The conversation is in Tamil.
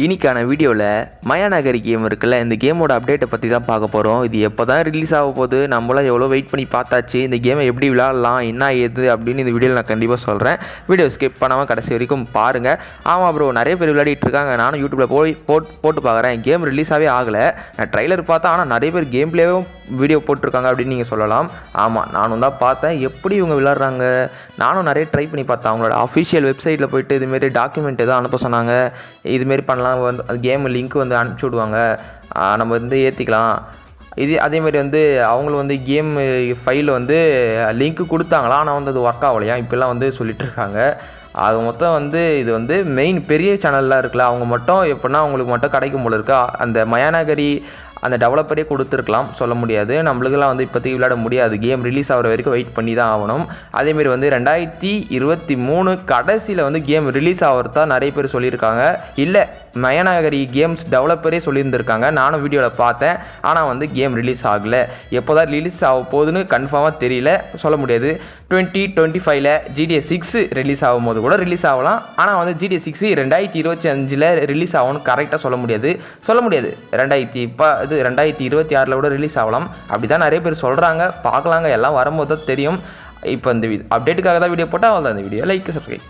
இன்னைக்கான வீடியோவில் மயாநகரி கேம் இருக்குல்ல, இந்த கேமோட அப்டேட்டை பற்றி தான் பார்க்க போகிறோம். இது எப்போ தான் ரிலீஸ் ஆக போகுது, நம்மளாம் எவ்வளோ வெயிட் பண்ணி பார்த்தாச்சு. இந்த கேமை எப்படி விளையாடலாம், என்ன ஏது அப்படின்னு இந்த வீடியோவில் நான் கண்டிப்பாக சொல்கிறேன். வீடியோ ஸ்கிப் பண்ணாமல் கடைசி வரைக்கும் பாருங்கள். ஆமாம் ப்ரோ, நிறைய பேர் விளையாடிட்டு இருக்காங்க. நானும் யூடியூப்பில் போட்டு பார்க்குறேன். கேம் ரிலீஸாகவே ஆகலை. நான் ட்ரைலர் பார்த்தேன், ஆனால் நிறைய பேர் கேம் பிளேவும் வீடியோ போட்டிருக்காங்க அப்படின்னு நீங்கள் சொல்லலாம். ஆமாம், நானும் தான் பார்த்தேன் எப்படி இவங்க விளையாடுறாங்க. நானும் நிறைய ட்ரை பண்ணி பார்த்தேன். அவங்களோட அஃபிஷியல் வெப்சைட்டில் போய்ட்டு இதுமாரி டாக்குமெண்ட் எதாவது அனுப்ப சொன்னாங்க. இதுமாரி பண்ணலாம், வந்து கேம் லிங்க் வந்து அனுப்பிச்சி விடுவாங்க, நம்ம வந்து ஏற்றிக்கலாம். அதேமாதிரி வந்து அவங்களும் வந்து கேம் ஃபைல் வந்து லிங்க்கு கொடுத்தாங்களா, ஆனால் வந்து அது ஒர்க் ஆகலையா இப்போல்லாம் வந்து சொல்லிட்டு இருக்காங்க. அது மொத்தம் வந்து இது வந்து மெயின் பெரிய சேனல்லாம் இருக்குல்ல, அவங்க மட்டும் எப்படின்னா அவங்களுக்கு மட்டும் கிடைக்கும் போல இருக்கா. அந்த மயாநகரி அந்த டெவலப்பரே கொடுத்துருக்கலாம், சொல்ல முடியாது. நம்மளுக்கெல்லாம் வந்து இப்போதைக்கு விளையாட முடியாது. கேம் ரிலீஸ் ஆகிற வரைக்கும் வெயிட் பண்ணி தான் ஆகணும். அதேமாரி வந்து 2023 கடைசியில் வந்து கேம் ரிலீஸ் ஆகிறதா நிறைய பேர் சொல்லியிருக்காங்க. இல்லை, மயாநகரி கேம்ஸ் டெவலப்பரே சொல்லியிருந்திருக்காங்க. நானும் வீடியோவில் பார்த்தேன், ஆனால் வந்து கேம் ரிலீஸ் ஆகலை. எப்போ தான் ரிலீஸ் ஆக போகுதுன்னு கன்ஃபார்மாக தெரியல, சொல்ல முடியாது. 2025 GTA 6 ரிலீஸ் ஆகும் போது கூட ரிலீஸ் ஆகலாம். ஆனால் வந்து GTA 6 2025 ரிலீஸ் ஆகும்னு கரெக்டாக சொல்ல முடியாது. 2026 கூட ரிலீஸ் ஆகலாம். அப்படி தான் நிறைய பேர் சொல்கிறாங்க. பார்க்கலாங்க, எல்லாம் வரும்போது தான் தெரியும். இப்போ இந்த அப்டேட்டுக்காக தான் வீடியோ போட்டால் அவ்வளோ. அந்த வீடியோ லைக் சப்ஸ்கிரைப்.